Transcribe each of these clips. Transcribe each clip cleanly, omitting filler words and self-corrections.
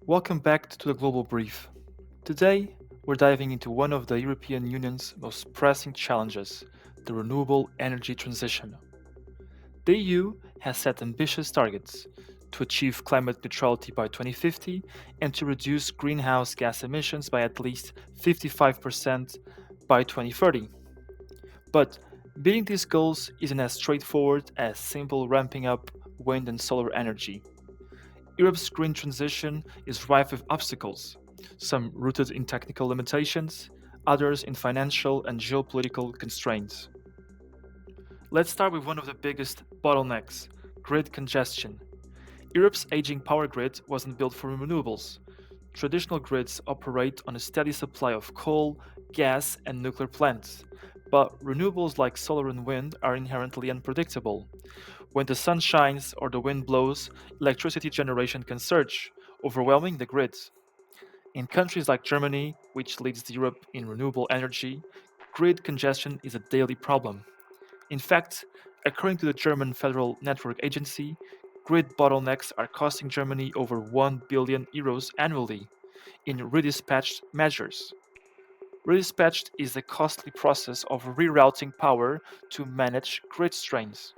Welcome back to the Global Brief. Today, we're diving into one of the European Union's most pressing challenges the renewable energy transition. The EU has set ambitious targets to achieve climate neutrality by 2050 and to reduce greenhouse gas emissions by at least 55% by 2030. But meeting these goals isn't as straightforward as simple ramping up wind and solar energy. Europe's green transition is rife with obstacles, some rooted in technical limitations, others in financial and geopolitical constraints. Let's start with one of the biggest bottlenecks grid congestion. Europe's aging power grid wasn't built for renewables. Traditional grids operate on a steady supply of coal, gas, and nuclear plants. But renewables like solar and wind are inherently unpredictable. When the sun shines or the wind blows, electricity generation can surge, overwhelming the grid. In countries like Germany, which leads Europe in renewable energy, grid congestion is a daily problem. In fact, according to the German Federal Network Agency, grid bottlenecks are costing Germany over 1 billion euros annually in redispatched measures. Redispatched is a costly process of rerouting power to manage grid strains.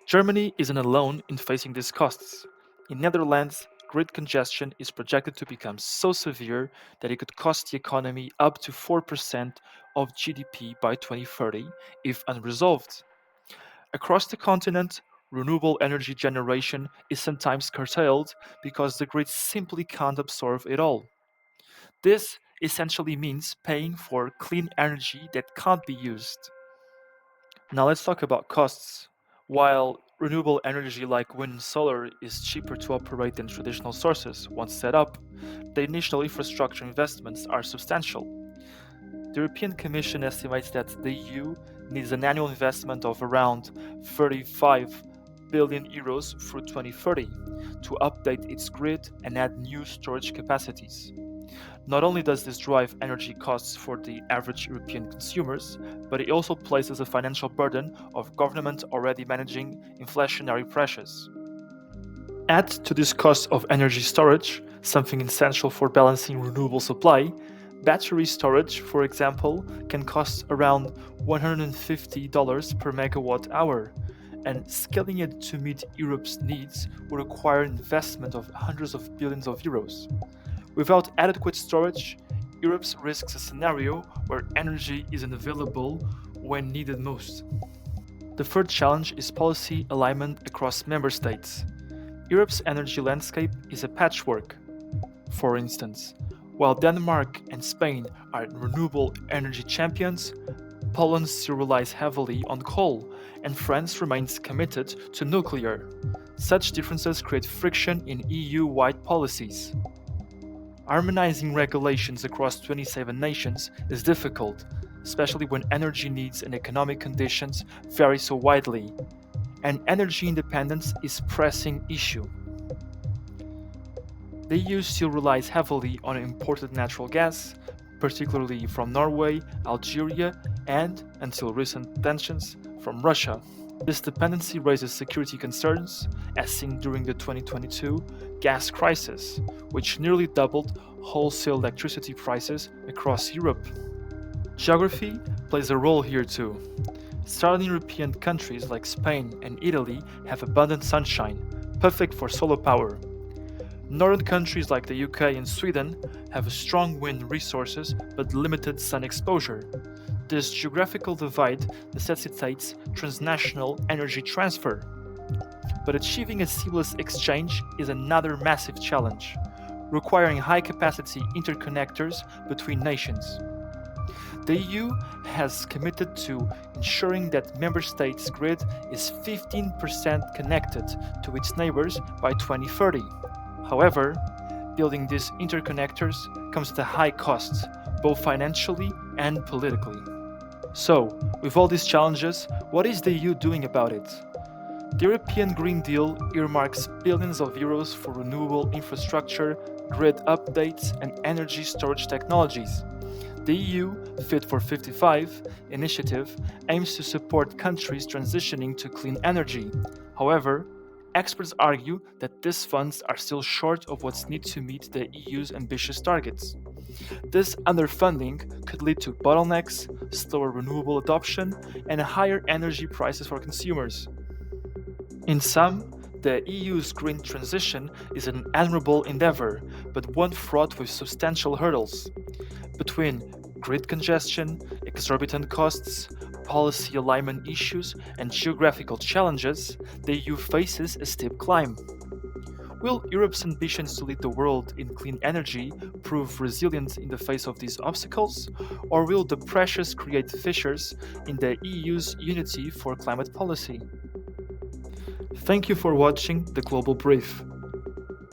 Germany isn't alone in facing these costs. In Netherlands, grid congestion is projected to become so severe that it could cost the economy up to 4% of GDP by 2030 if unresolved. Across the continent, renewable energy generation is sometimes curtailed because the grid simply can't absorb it all. This essentially means paying for clean energy that can't be used. Now let's talk about costs. While renewable energy like wind and solar is cheaper to operate than traditional sources once set up, the initial infrastructure investments are substantial. The European Commission estimates that the EU needs an annual investment of around 35 billion euros through 2030 to update its grid and add new storage capacities. Not only does this drive energy costs for the average European consumers, but it also places a financial burden of government already managing inflationary pressures. Add to this cost of energy storage, something essential for balancing renewable supply, battery storage, for example, can cost around $150 per megawatt hour, and scaling it to meet Europe's needs would require investment of hundreds of billions of euros. Without adequate storage, Europe risks a scenario where energy isn't available when needed most. The third challenge is policy alignment across member states. Europe's energy landscape is a patchwork. For instance, while Denmark and Spain are renewable energy champions, Poland still relies heavily on coal, and France remains committed to nuclear. Such differences create friction in EU wide policies. Harmonizing regulations across 27 nations is difficult, especially when energy needs and economic conditions vary so widely, and energy independence is a pressing issue. The EU still relies heavily on imported natural gas, particularly from Norway, Algeria, and, until recent tensions, from Russia. This dependency raises security concerns, as seen during the 2022 gas crisis, which nearly doubled wholesale electricity prices across Europe. Geography plays a role here too. Southern European countries like Spain and Italy have abundant sunshine, perfect for solar power. Northern countries like the UK and Sweden have strong wind resources but limited sun exposure. This geographical divide necessitates transnational energy transfer. But achieving a seamless exchange is another massive challenge, requiring high capacity interconnectors between nations. The EU has committed to ensuring that member states' grid is 15% connected to its neighbors by 2030. However, building these interconnectors comes at a high cost, both financially and politically. So, with all these challenges, what is the EU doing about it? The European Green Deal earmarks billions of euros for renewable infrastructure, grid updates, and energy storage technologies. The EU Fit for 55 initiative aims to support countries transitioning to clean energy. However, Experts argue that these funds are still short of what's needed to meet the EU's ambitious targets. This underfunding could lead to bottlenecks, slower renewable adoption, and higher energy prices for consumers. In sum, the EU's green transition is an admirable endeavor, but one fraught with substantial hurdles. Between grid congestion, exorbitant costs, policy alignment issues, and geographical challenges, the EU faces a steep climb. Will Europe's ambitions to lead the world in clean energy prove resilient in the face of these obstacles, or will the pressures create fissures in the EU's unity for climate policy? Thank you for watching the Global Brief.